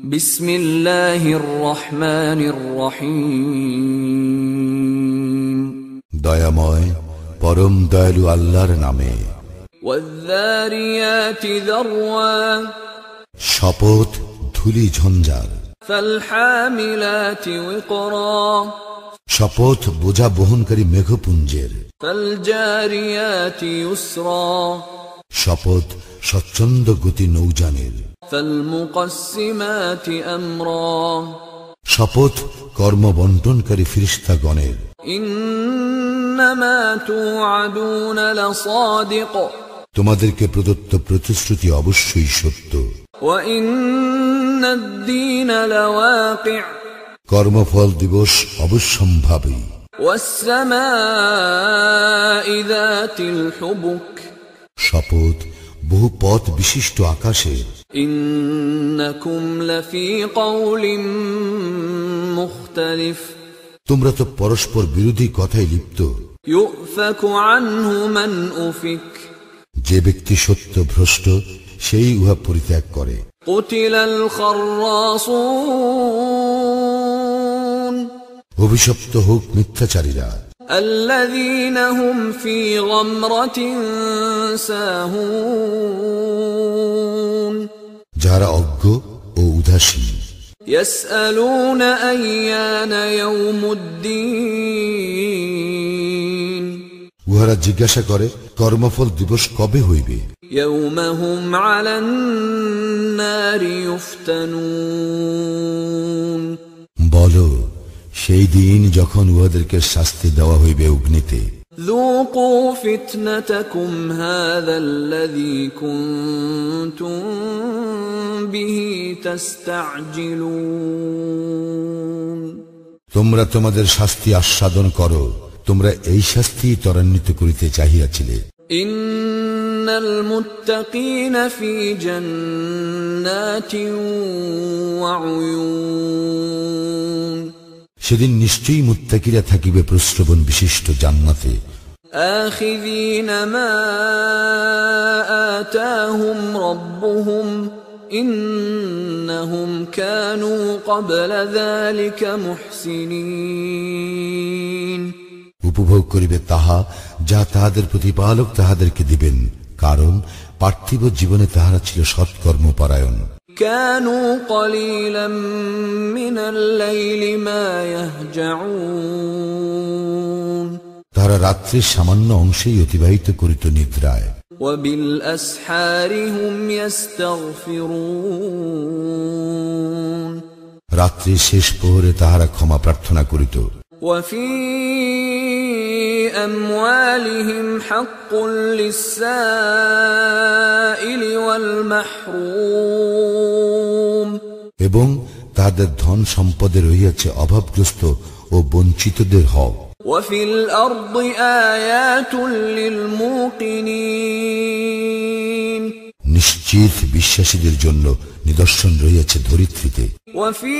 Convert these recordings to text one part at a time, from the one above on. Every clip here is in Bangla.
বিসমিল্লাহির রহমানির রহিম। দয়াময় পরম দয়ালু আল্লাহর নামে। ওয়ায-যারিয়াতি যারওয়া, শপথ ধূলি ঝঞ্ঝার। ফাল-হামিলাতি ওয়িকরা, শপথ বোঝা বহনকারী মেঘপুঞ্জের। ফাল-জারিয়াতি ইউসরা, শপথ স্বচ্ছন্দ গতি নৌযানের। ফাল-মুকাসসিমাতি আমরা, শপথ কর্ম বন্টনকারী ফেরেশতাগণের। ইন্নামা তুআদুনা লাসাদিক, তোমাদেরকে প্রদত্ত প্রতিশ্রুতি অবশ্যই সত্য। ওয়া ইন্নাদ-দীনা লাওয়াকি', কর্মফল দিবস অবশ্যম্ভাবী। ওয়াস-সামাই যাতিল হুবুক, শপথ বহু পথ বিশিষ্ট আকাশের। ইন্নাকুম লাফী কওলিন মুখতালিফ, তোমরা তো পরস্পর বিরোধী কথায় লিপ্ত। ইউফাকু আনহু মান উফিক, যে ব্যক্তি সত্য ভ্রষ্ট সেই উহা পরিত্যাগ করে। কুতিলাল খাররাসুন, অভিশপ্ত হোক মিথ্যাচারীরা। আল্লাযীনা হুম ফী গামরাতিন সাহুন, যারা অজ্ঞ ও উদাসীন। ইয়াসআলুনা আইয়ানা ইয়াউমুদ্দীন, উহারা জিজ্ঞাসা করে কর্মফল দিবস কবে হইবে। ইয়াউমা হুম আলান নারি ইফতানুন, বলো সেই দিন যখন উহাদেরকে শাস্তি দেওয়া হইবে অগ্নিতে। যুকু ফিতনাতাকুম হাযাল্লাযী কুনতুম বিহি তাস্তা'জিলুন, তোমরা তোমাদের শাস্তি আস্বাদন করো, তোমরা এই শাস্তি ত্বরান্বিত করিতে চাহিয়াছিলে। ইন্নাল মুত্তাকিনা ফী জান্নাতিন ওয়া উয়ুন, সেদিন নিশ্চয়ই মুত্তাকিরা থাকিবে প্রশ্রবণ বিশিষ্ট জান্নাতে। আখিযীনা মা আতাহুম রাব্বুহুম ইন্নাহুম কানু ক্বাবলা যালিকা মুহসিনিন, উপভোগ করিবে তাহা যা তাহাদের প্রতিপালক তাহাদেরকে দিবেন, কারণ পার্থিব জীবনে তাহারা ছিল সৎকর্মপরায়ণ। কানু কলিলাম মিনাল লাইলি মা ইয়াহজাউন, তাহারা রাত্রির সামান্য অংশেই অতিবাহিত করিত নিদ্রায়। ওয়া বিল আসহারি হুম ইস্তাগফিরুন, রাত্রির শেষ প্রহরে তাহারা ক্ষমা প্রার্থনা করিত। ওয়া ফী আমওয়ালিহিম হাক্কুল লিস-সাইলি ওয়াল মাহরুম, এবং তাহাদের ধন সম্পদে রহিয়াছে অভাবগ্রস্ত ও বঞ্চিতদের হক। ওয়া ফিল আরদি আয়াতুল লিল মুকিনিন, নিশ্চিত বিশ্বাসীদের জন্য নিদর্শন রহিয়াছে ধরিত্রীতে। ওয়া ফী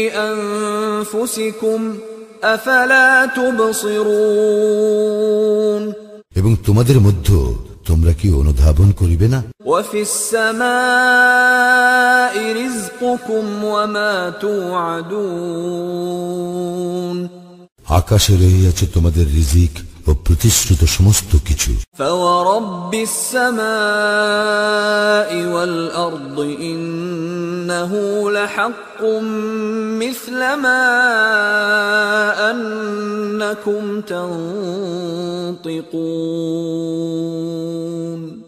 আনফুসিকুম আফালা তুবসিরুন, এবং তোমাদের মধ্যে তোমরা কি অনুধাবন করিবে না। ওয়া ফিস সামাই রিজকুকুম ওয়া মা তুআদুন, আকাশে রহিয়াছে তোমাদের রিজিক ও প্রতিশ্রুত সমস্ত কিছু। ফাওয়ারাব্বিস সামাই ওয়াল আরদি ইন্নাহু লাহাক্কুম মিছলা মা আন্নাকুম তানতিকুন,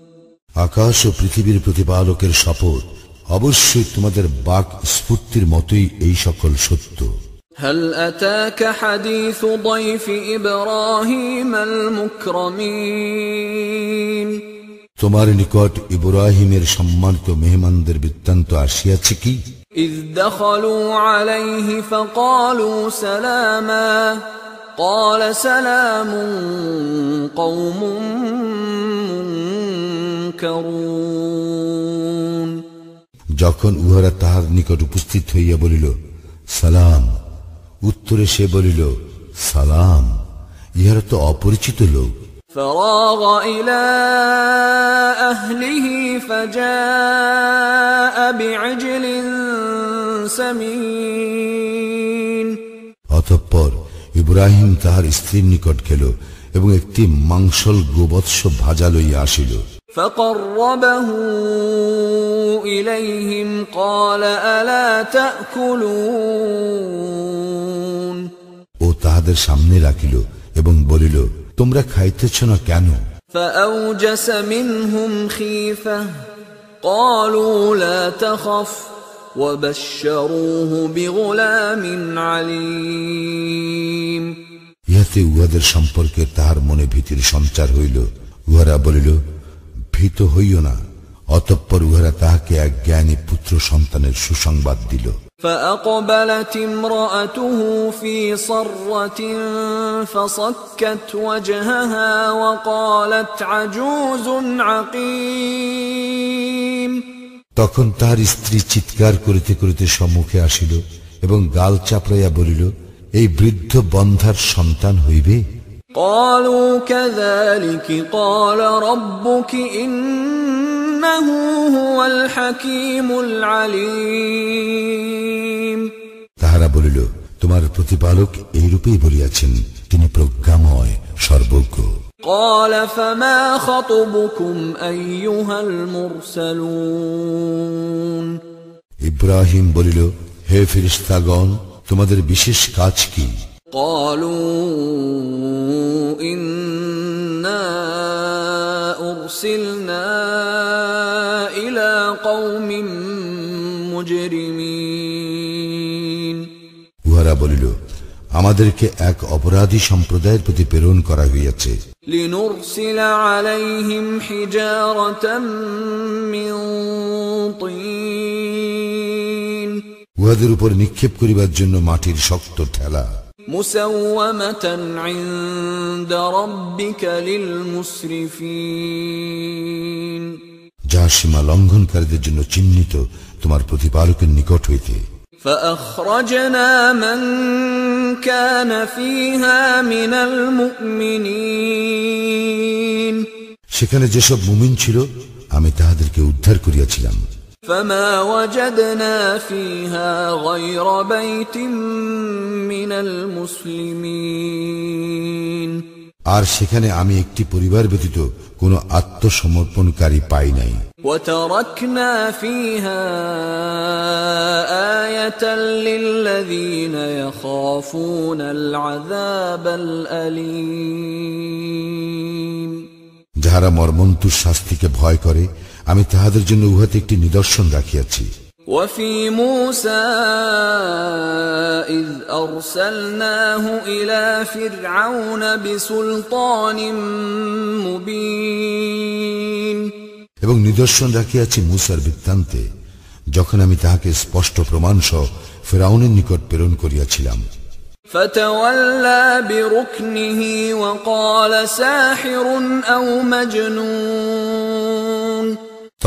আকাশ ও পৃথিবীর প্রতিপালকের শপথ, অবশ্যই তোমাদের বাক স্ফূর্তির মতোই এই সকল সত্য। হাল আতাকা হাদিসু দাইফি ইব্রাহিমাল মুকরামিন, তোমার নিকট ইব্রাহিমের সম্মানিত মেহমানদের বৃত্তান্ত আসিয়াছে কি। ইয দাখালু আলাইহি ফাকালু সালামা ক্বালা সালামুন কওমুন মুনকারুন, যখন উহারা তাহার নিকট উপস্থিত হইয়া বলিল সালাম, উত্তরে সে বলিল সালাম, ইহারা তো অপরিচিত লোক। فراغ إلى أهله فجاء بعجل سمين অতঃপর ইব্রাহিম তাহার স্ত্রীর নিকট গেল এবং একটি মাংসল গোবৎস ভাজা লইয়া আসিল। فقربه إليهم قال ألا تأكلون ও তাহাদের সামনে রাখিল এবং বলিল, তোমরা খাইতেছ না কেন? فأوجس منهم خيفة قالوا لا تخف وبشروه بغلام عليم ইহাতে উহাদের সম্পর্কে তাহার মনে ভীতির সঞ্চার হইল। উহারা বলিল, ভীত হইও না। অতঃপর উহারা তাহাকে এক জ্ঞানী পুত্র সন্তানের সুসংবাদ দিল। فأقبلت امرأته في صرة فصكت وجهها وقالت عجوز عقيم তখন তাহার স্ত্রী চিৎকার করিতে করিতে সম্মুখে আসিল এবং গাল চাপড়াইয়া বলিল, এই বৃদ্ধ বন্ধার সন্তান হইবে? قالوا كذلك قال ربك إنه هو الحكيم العليم তাহারা বলিল, তোমার প্রতিপালক এইরূপেই বলিয়াছেন, তিনি প্রজ্ঞাময় সর্বজ্ঞ। قال فما خطبكم أيها المرسلون ইব্রাহিম বলিল, হে ফেরেশতাগণ, তোমাদের বিশেষ কাজ কি? قالوا إنا أرسلنا إلى قوم مجرمين উহারা বলিল, আমাদেরকে এক অপরাধী সম্প্রদায়ের প্রতি প্রেরণ করা হইয়াছে। لنرسل عليهم حجارة من طين উহাদের উপর নিক্ষেপ করিবার জন্য মাটির শক্ত ঠেলা। مسومة عند ربك للمسرفين যা সীমা লঙ্ঘনকারীদের জন্য চিহ্নিত তোমার প্রতিপালকের নিকট হইতে। فأخرجنا من كان فيها من المؤمنين সেখানে যেসব মুমিন ছিল আমি তাহাদেরকে উদ্ধার করিয়াছিলাম। فما وجدنا فيها غير بيت من المسلمين আর সেখানে আমি একটি পরিবার ব্যতীত কোনো আত্মসমর্পণকারী পাই নাই। وتركنا فيها آية للذين يخافون العذاب الأليم যাহারা মর্মন্তুর শাস্তিকে ভয় করে, আমি তাহাদের জন্য উহাতে একটি নিদর্শন রাখিয়াছি। وفي موسى إذ أرسلناه إلى فرعون بسلطان مبين এবং নিদর্শন রাখিয়াছি মূসার বৃত্তান্তে, যখন আমি তাহাকে স্পষ্ট প্রমাণ সহ ফিরআউনের নিকট প্রেরণ করিয়াছিলাম। فتولى بركنه وقال ساحر أو مجنون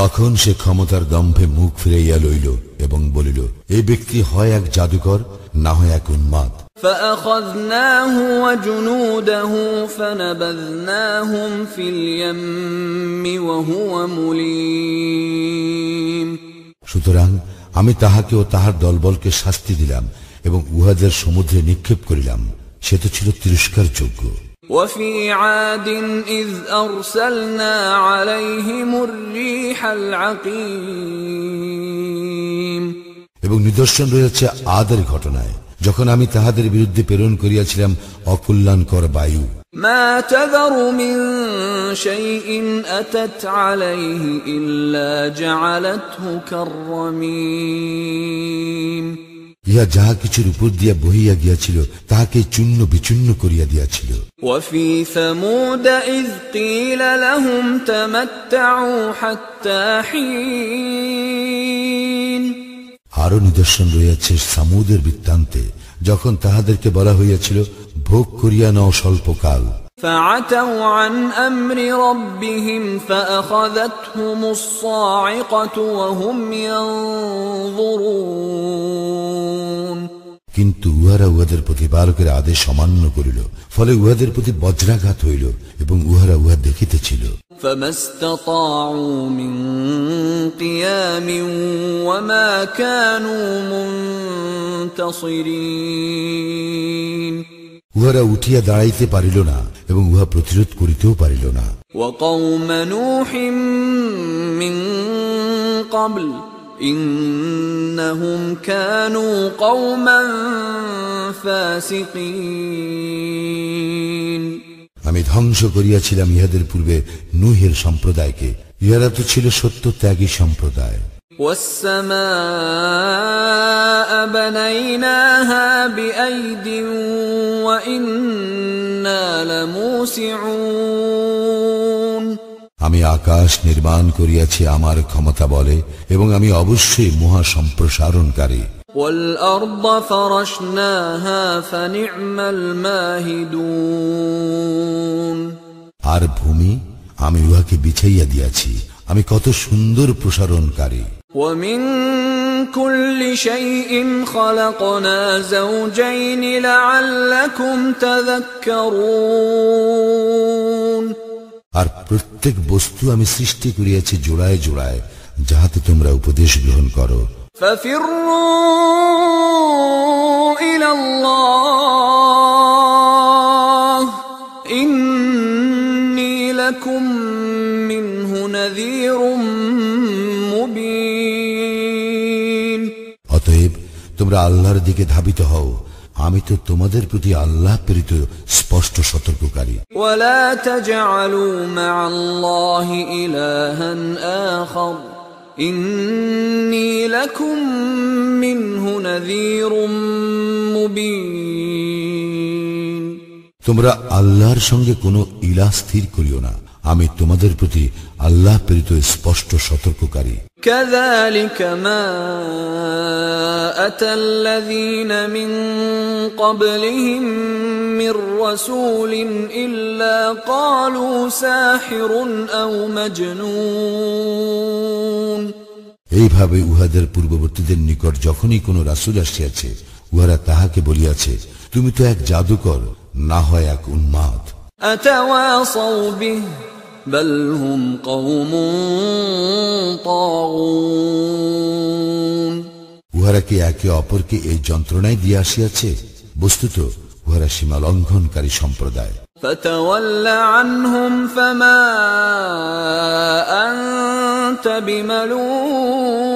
তখন সে ক্ষমতার দম্ভে মুখ ফিরাইয়া লইল এবং বলিল, এই ব্যক্তি হয় এক জাদুকর, না হয় এক উন্মাদ। فأخذناه وجنوده فنبذناهم في اليم وهو مليم সুতরাং আমি তাহাকে ও তাহার দলবলকে শাস্তি দিলাম এবং উহাদের সমুদ্রে নিক্ষেপ করিলাম, সে তো ছিল তিরস্কারযোগ্য। وفي عاد إذ أرسلنا عليهم الريح العقيم এবং নিদর্শন রয়েছে আদের ঘটনায়, যখন আমি তাহাদের বিরুদ্ধে প্রেরণ করিয়াছিলাম অকল্যাণকর বায়ু। ما تذر من شيء أتت عليه إلا جعلته كالرميم ইহা যাহা কিছুর উপর দিয়া বহিয়া গিয়াছিল তাহাকে চূর্ণ বিচূর্ণ করিয়া দিয়াছিল। وفي ثمود إذ قيل لهم تمتعوا حتى حين আরো নিদর্শন রয়েছে সামুদের বৃত্তান্তে, যখন তাহাদেরকে বলা হইয়াছিল, ভোগ করিয়া নাও স্বল্পকাল। فعتوا عن أمر ربهم فأخذتهم الصاعقة وهم ينظرون কিন্তু উহারা উহারা উহাদের প্রতিপালকের আদেশ অমান্য করিল, ফলে উহাদের প্রতি বজ্রাঘাত হইল এবং উহারা উহা দেখিতেছিল। فما استطاعوا من قيام وما كانوا منتصرين উহারা উঠিয়া দাঁড়াইতে পারিল না এবং উহা প্রতিরোধ করিতেও পারিল না। وقوم نوح من قبل إنهم كانوا قوما فاسقين আমি ধ্বংস করিয়াছিলাম ইহাদের পূর্বে নূহের সম্প্রদায়কে, ইহারা তো ছিল সত্য ত্যাগী সম্প্রদায়। والسماء بنيناها بأيد وإنا لموسعون আমি আকাশ নির্মাণ করিয়াছি আমার ক্ষমতা বলে এবং আমি অবশ্যই মহা সম্প্রসারণকারী। والأرض فرشناها فنعم الماهدون আর ভূমি আমি উহাকে বিছাইয়া দিয়াছি, আমি কত সুন্দর প্রসারণকারী। ومن كل شيء خلقنا زوجين لعلكم تذكرون আর প্রত্যেক বস্তু আমি সৃষ্টি করিয়াছি জোড়ায় জোড়ায়, যাহাতে তোমরা উপদেশ গ্রহণ করো। ففروا إلى الله إني لكم منه نذير مبين অতএব তোমরা আল্লাহর দিকে ধাবিত হও, আমি তো তোমাদের প্রতি আল্লাহ প্রেরিত স্পষ্ট সতর্ককারী। ولا تجعلوا مع الله إلها آخر إني لكم منه نذير مبين তোমরা আল্লাহর সঙ্গে কোনো ইলাহ স্থির করিও না, আমি তোমাদের প্রতি আল্লাহ প্রেরিত স্পষ্ট সতর্ককারী। كذلك ما أتى الذين من قبلهم من رسول إلا قالوا ساحر أو مجنون এইভাবে উহাদের পূর্ববর্তীদের নিকট যখনই কোনো রাসূল আসিয়াছে, উহারা তাহাকে বলিয়াছে, তুমি তো এক জাদুকর, না হয় এক উন্মাদ। أتواصوا به بل هم قوم طاغون উহারা কি একে অপরকে এই যন্ত্রণায় দিয়ে আসিয়াছে? বস্তুত উহারা সীমা লঙ্ঘনকারী সম্প্রদায়। فتول عنهم فما أنت بملوم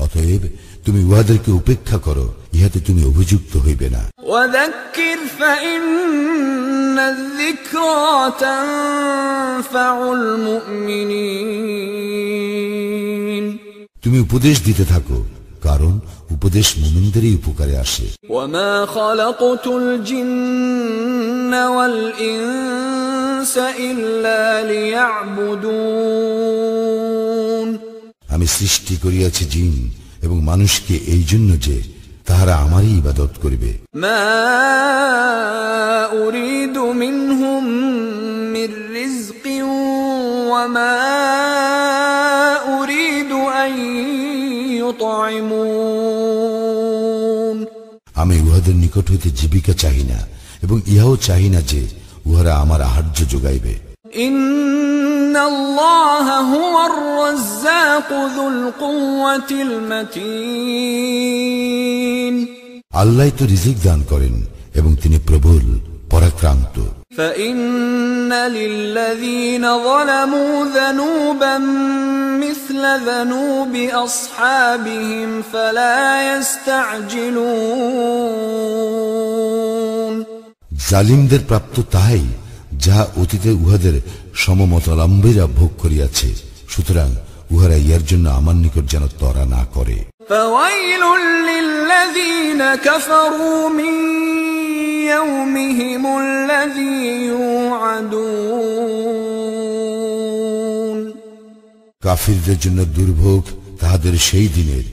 অতএব তুমি উহাদেরকে উপেক্ষা করো, ইহাতে তুমি অভিযুক্ত হইবে না। وذكر فإن الذكرى تنفع المؤمنين তুমি উপদেশ দিতে থাকো, কারণ উপদেশ মুমিনদেরই উপকারে আসে। وما خلقت الجن والإنس إلا ليعبدون আমি সৃষ্টি করিয়াছি জিন এবং মানুষকে এই জন্য যে তাহারা আমারই ইবাদত করিবে। ما أريد منهم من رزق وما أريد أن يطعمون আমি উহাদের নিকট হইতে জীবিকা চাহি না এবং ইহাও চাহি না যে উহারা আমার আহার্য যোগাইবে। إن الله هو الرزاق ذو القوة المتين আল্লাহ তো রিজিক দান করেন এবং তিনি প্রবল পরাক্রান্ত। فإن للذين ظلموا ذنوبا مثل ذنوب أصحابهم فلا يستعجلون জালিমদের প্রাপ্ত তাহাই যাহা অতীতে উহাদের সমমতাবলম্বীরা ভোগ করিয়াছে, সুতরাং উহারা ইহার জন্য আমার নিকট যেন ত্বরা না করে। فويل للذين كفروا من يومهم الذي يوعدون কাফিরদের জন্য দুর্ভোগ তাহাদের সেই দিনের